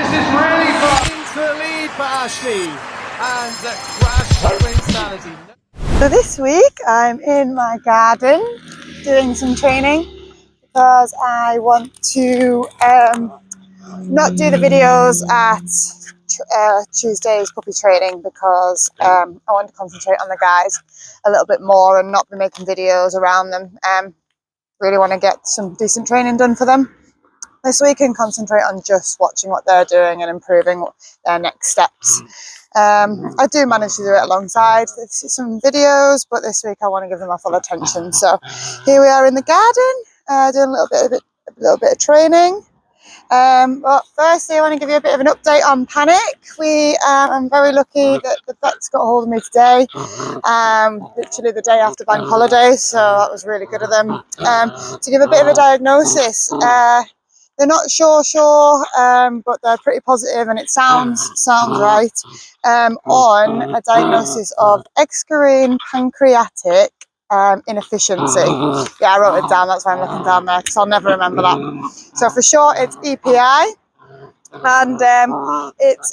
This is really fun. Into the lead for Ashley, and the crash wins sanity. So this week I'm in my garden doing some training because I want to not do the videos at Tuesday's puppy training because I want to concentrate on the guys a little bit more and not be making videos around them. Really want to get some decent training done for them this week and concentrate on just watching what they're doing and improving their next steps. I do manage to do it alongside some videos, but this week I want to give them my full attention. So here we are in the garden, doing a little bit of training. But firstly, I want to give you a bit of an update on Panic. I'm very lucky that the vets got hold of me today, literally the day after bank holiday, so that was really good of them, to give a bit of a diagnosis. They're not sure, but they're pretty positive, and it sounds right, on a diagnosis of excurine pancreatic inefficiency. Yeah, I wrote it down, that's why I'm looking down there, because I'll never remember that. So for short, it's EPI, and it's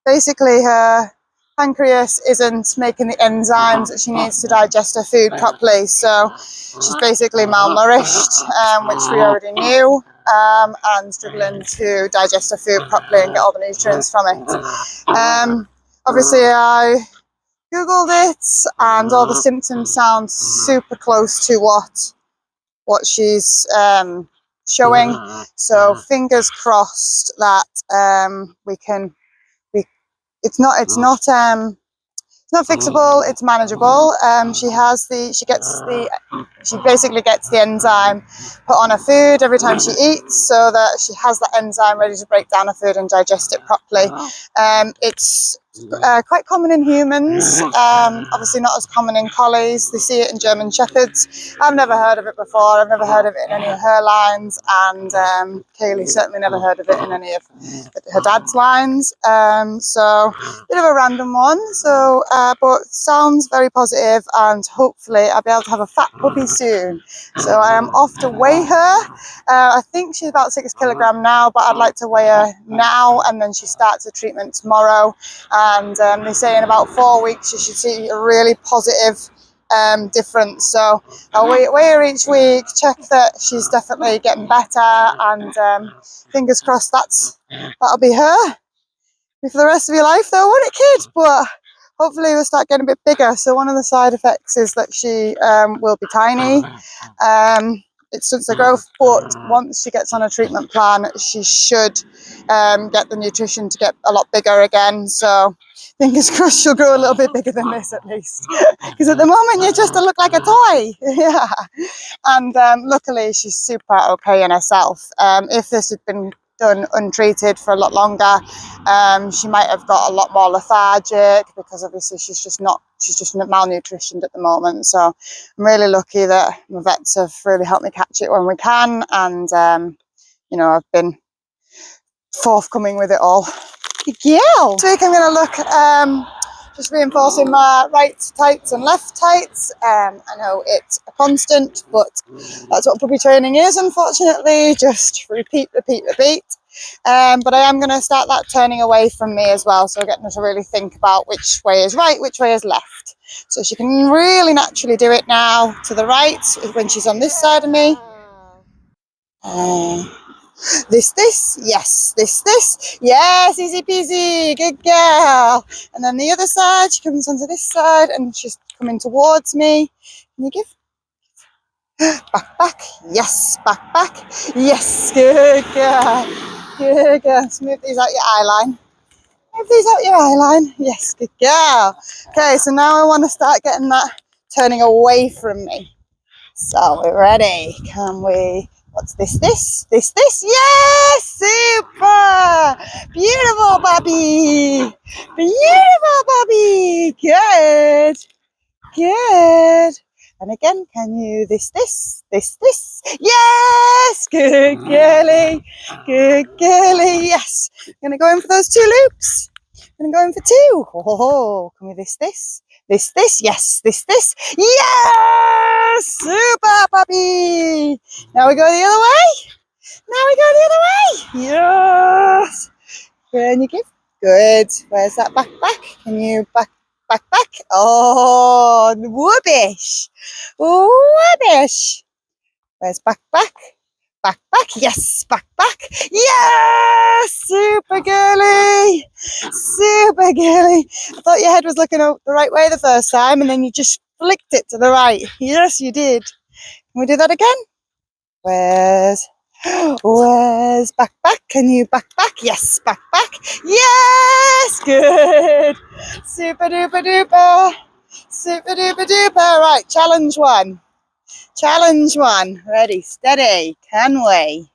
basically her pancreas isn't making the enzymes that she needs to digest her food properly, so she's basically malnourished, which we already knew, and struggling to digest her food properly and get all the nutrients from it. Obviously I googled it, and all the symptoms sound super close to what she's showing, so fingers crossed that it's not fixable, it's manageable. She basically gets the enzyme put on her food every time she eats, so that she has that enzyme ready to break down her food and digest it properly. It's quite common in humans, obviously not as common in collies. They see it in German Shepherds. I've never heard of it before. I've never heard of it in any of her lines, and Kaylee certainly never heard of it in any of her dad's lines. So a bit of a random one, so but sounds very positive, and hopefully I'll be able to have a fat puppy soon. So I am off to weigh her. I think she's about 6 kilograms now, but I'd like to weigh her now, and then she starts her treatment tomorrow. And they say in about 4 weeks you should see a really positive difference. So I'll weigh her each week, check that she's definitely getting better, and fingers crossed that'll be her for the rest of your life, though, won't it, kid? But hopefully we'll start getting a bit bigger. So one of the side effects is that she will be tiny. It stunts the growth, but once she gets on a treatment plan, she should get the nutrition to get a lot bigger again. So fingers crossed she'll grow a little bit bigger than this at least. Because at the moment you just look like a toy. Yeah. And luckily she's super okay in herself. If this had been done untreated for a lot longer, she might have got a lot more lethargic, because obviously she's just malnutritioned at the moment. So I'm really lucky that my vets have really helped me catch it when we can, and I've been forthcoming with it all. Yeah. This week I'm going to look just reinforcing my right tights and left tights. I know it's a constant, but that's what puppy training is, unfortunately. Just repeat. But I am going to start that turning away from me as well, so getting her to really think about which way is right, which way is left. So she can really naturally do it now to the right when she's on this side of me. This, yes, this, yes, easy peasy, good girl. And then the other side, she comes onto this side and she's coming towards me. Can you give? Back, yes, back, yes, good girl. Smooth these out your eye line. Yes, good girl. Okay, so now I want to start getting that turning away from me. So we're ready. Can we? What's this? Yes! Super! Beautiful, Bobby! Good. And again, can you this? Yes! Good girly, yes. I'm gonna go in for those 2 loops. I'm gonna go in for 2. Oh, can we this? Yes, this. Yes! Super, puppy! Now we go the other way. Yeah! Can you give? Good. Where's that backpack? Can you backpack? Oh, rubbish. Rubbish. Where's backpack? Backpack. Yes, backpack. Yes, super girly. Super girly. I thought your head was looking the right way the first time, and then you just flicked it to the right. Yes, you did. Can we do that again? Where's backpack? Can you backpack? Yes, backpack. Yes, good. Super duper duper. Super duper duper. Right, challenge one. Challenge one. Ready, steady. Can we?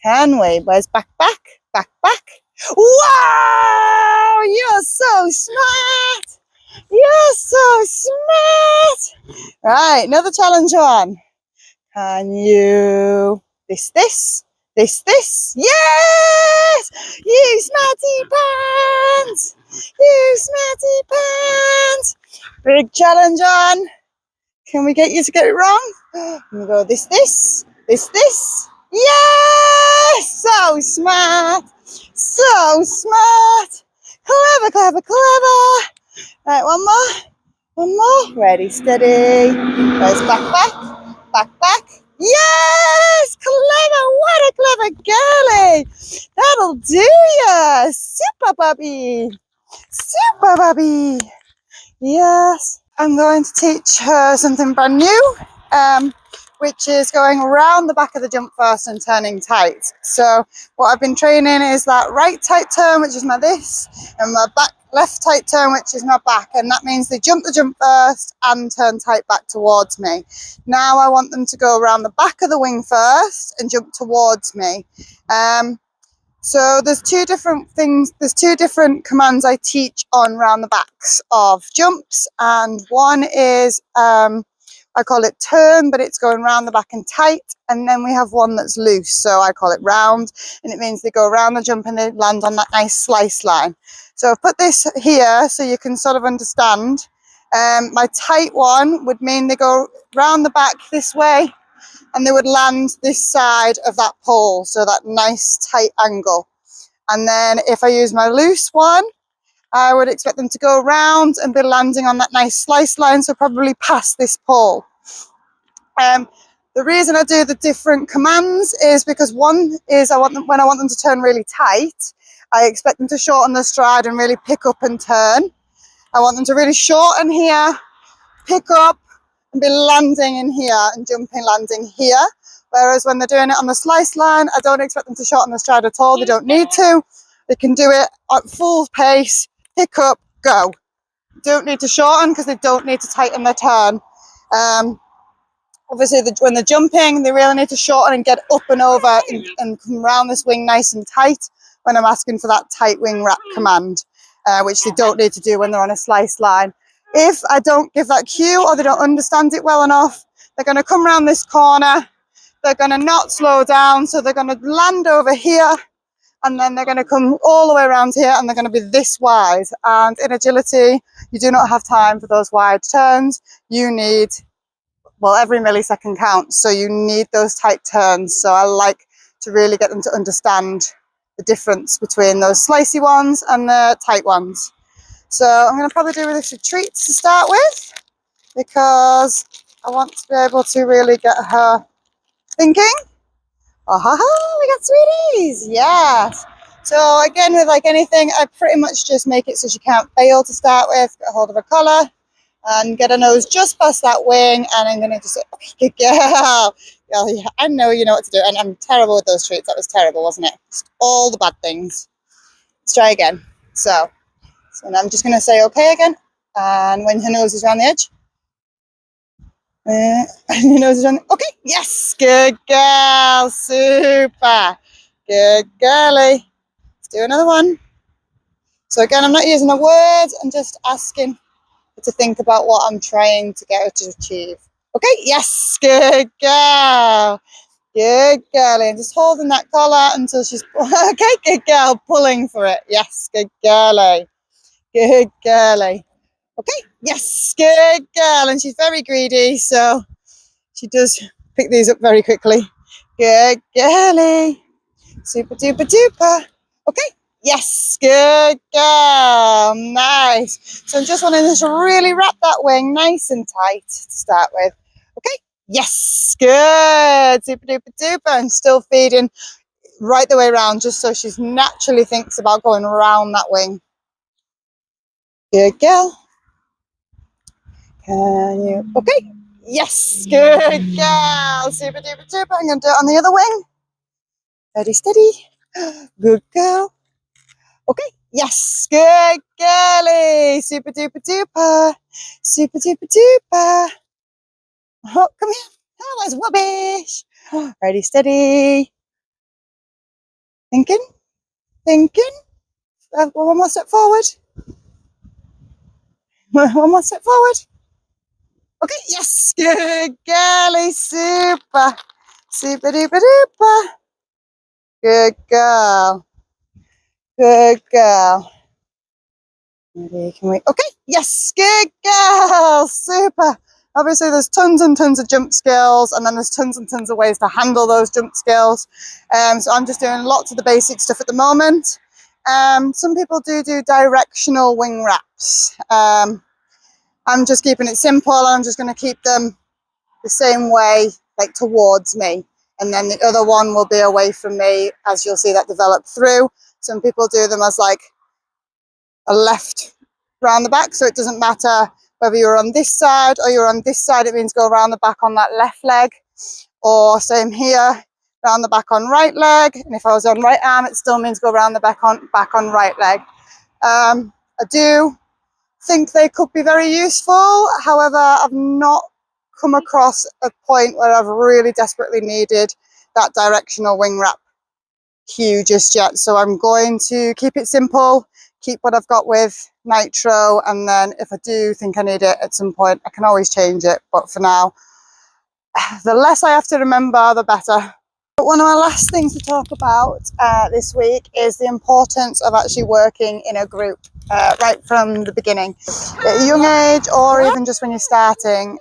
Can we? Where's backpack? Backpack. Wow! You're so smart. You're so smart. Right, another challenge one. Can you this? Yes! You smarty pants! You smarty pants! Big challenge on. Can we get you to get it wrong? Can we go this? Yes! So smart! So smart! Clever, clever, clever! Right, one more. One more. Ready, steady. Where's backpack? Backpack. Yes! Clever! What a clever girly! That'll do ya! Super Bubby! Super Bubby! Yes. I'm going to teach her something brand new, which is going around the back of the jump first and turning tight. So what I've been training is that right tight turn, which is my this, and my back left tight turn, which is my back, and that means they jump the jump first and turn tight back towards me. Now I want them to go around the back of the wing first and jump towards me. So there's two different things, there's two different commands I teach on round the backs of jumps, and one is, I call it turn, but it's going round the back and tight, and then we have one that's loose, so I call it round, and it means they go around the jump and they land on that nice slice line. So I've put this here so you can sort of understand. My tight one would mean they go round the back this way, and they would land this side of that pole, so that nice tight angle. And then if I use my loose one, I would expect them to go around and be landing on that nice slice line, so probably past this pole. The reason I do the different commands is because one is when I want them to turn really tight, I expect them to shorten their stride and really pick up and turn. I want them to really shorten here, pick up, and be landing in here and jumping, landing here. Whereas when they're doing it on the slice line, I don't expect them to shorten the stride at all. They don't need to. They can do it at full pace, pick up, go. Don't need to shorten because they don't need to tighten their turn. Obviously, when they're jumping, they really need to shorten and get up and over and come around this wing nice and tight when I'm asking for that tight wing wrap command, which they don't need to do when they're on a slice line. If I don't give that cue or they don't understand it well enough, they're going to come around this corner, they're going to not slow down, so they're going to land over here, and then they're going to come all the way around here, and they're going to be this wide. And in agility, you do not have time for those wide turns. You need, well, every millisecond counts, so you need those tight turns. So I like to really get them to understand the difference between those slicey ones and the tight ones. So I'm going to probably do this with treats to start with, because I want to be able to really get her thinking. Oh, ha, ha, we got sweeties, yes. So again, with like anything, I pretty much just make it so she can't fail to start with. Get a hold of her collar and get her nose just past that wing, and I'm going to just say, okay, good girl. Yeah, I know you know what to do, and I'm terrible with those treats. That was terrible, wasn't it? Just all the bad things. Let's try again. So I'm just going to say okay again, and when her nose is around the edge, your nose is around the, okay, yes, good girl, super, good girly. Let's do another one. So again, I'm not using a word, I'm just asking her to think about what I'm trying to get her to achieve. Okay, yes, good girl, good girly, and just holding that collar until she's, okay, good girl, pulling for it, yes, good girly. Good girly. Okay, yes, good girl. And she's very greedy, so she does pick these up very quickly. Good girly. Super duper duper. Okay, Yes, good girl. Nice. So I'm just wanting to really wrap that wing nice and tight to start with. Okay. Yes, good. Super duper duper. And still feeding right the way around, just so she naturally thinks about going around that wing. Good girl. Can you? Okay. Yes, good girl. Super duper duper. I'm going to do it on the other wing. Steady, steady. Good girl. Okay. Yes, good girly. Super duper duper. Super duper duper. Oh, come here. Oh, that's rubbish. Ready, steady. Thinking, thinking. One more step forward. One more step forward. Okay, yes, good girly. Super. Super duper duper. Good girl. Good girl. Maybe can we? Okay, yes, good girl. Super. Obviously, there's tons and tons of jump skills, and then there's tons and tons of ways to handle those jump skills. So I'm just doing lots of the basic stuff at the moment. Some people do directional wing wraps. I'm just keeping it simple. I'm just going to keep them the same way, like towards me, and then the other one will be away from me, as you'll see that develop through. Some people do them as like a left round the back, so it doesn't matter whether you're on this side or you're on this side. It means go around the back on that left leg, or same here, round the back on right leg. And if I was on right arm, it still means go around the back on right leg. I do think they could be very useful. However, I've not come across a point where I've really desperately needed that directional wing wrap cue just yet. So I'm going to keep it simple, keep what I've got with Nitro, and then if I do think I need it at some point, I can always change it. But for now, the less I have to remember, the better. But one of my last things to talk about this week is the importance of actually working in a group right from the beginning, at a young age, or even just when you're starting.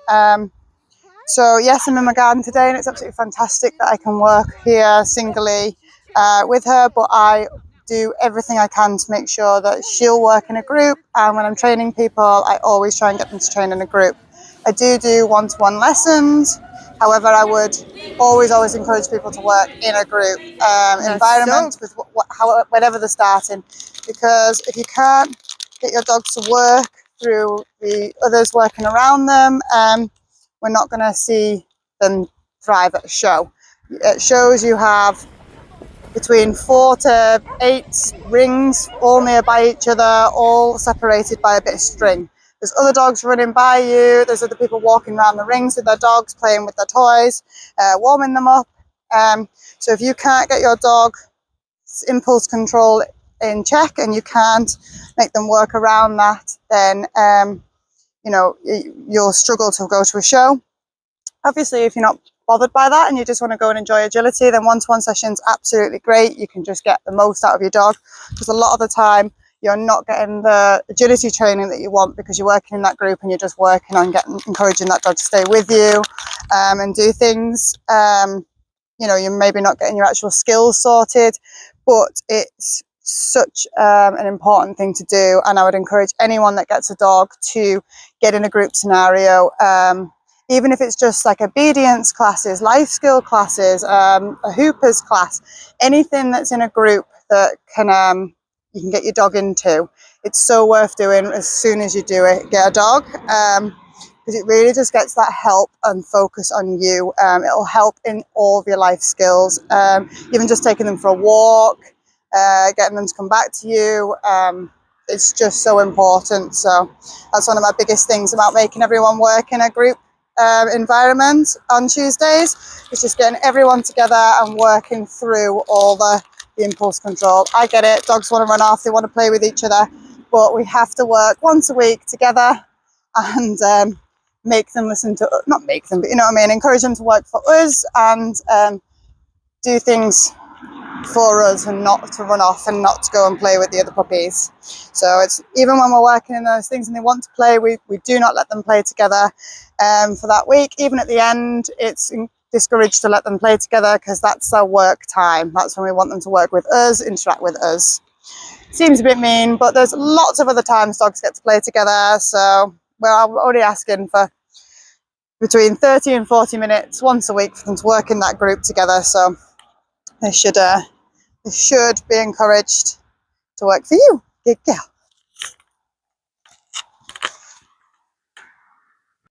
So yes, I'm in my garden today, and it's absolutely fantastic that I can work here singly with her, but I do everything I can to make sure that she'll work in a group. And when I'm training people, I always try and get them to train in a group. I do one-to-one lessons. However, I would always encourage people to work in a group environment with whatever they're starting, because if you can't get your dogs to work through the others working around them, we're not going to see them thrive at a show. At shows, you have between 4 to 8 rings, all nearby each other, all separated by a bit of string. There's other dogs running by you, there's other people walking around the rings with their dogs, playing with their toys, warming them up. So if you can't get your dog's impulse control in check, and you can't make them work around that, then you'll struggle to go to a show. Obviously, if you're not bothered by that and you just want to go and enjoy agility, then one-to-one sessions absolutely great. You can just get the most out of your dog, because a lot of the time you're not getting the agility training that you want, because you're working in that group and you're just working on encouraging that dog to stay with you and do things. You're maybe not getting your actual skills sorted, but it's such an important thing to do, and I would encourage anyone that gets a dog to get in a group scenario. Even if it's just like obedience classes, life skill classes, a hoopers class, anything that's in a group that can you can get your dog into. It's so worth doing as soon as you do it. Get a dog, because it really just gets that help and focus on you. It'll help in all of your life skills, even just taking them for a walk, getting them to come back to you. It's just so important. So that's one of my biggest things about making everyone work in a group environment on Tuesdays. It's just getting everyone together and working through all the impulse control. I get it, dogs want to run off, they want to play with each other, but we have to work once a week together and make them listen to, not make them, but you know what I mean, encourage them to work for us and do things for us, and not to run off and not to go and play with the other puppies. So it's even when we're working in those things and they want to play, we do not let them play together for that week. Even at the end, it's discouraged to let them play together, because that's our work time. That's when we want them to work with us, interact with us. Seems a bit mean, but there's lots of other times dogs get to play together. So we're already asking for between 30 and 40 minutes once a week for them to work in that group together. So they should be encouraged to work for you. Good girl.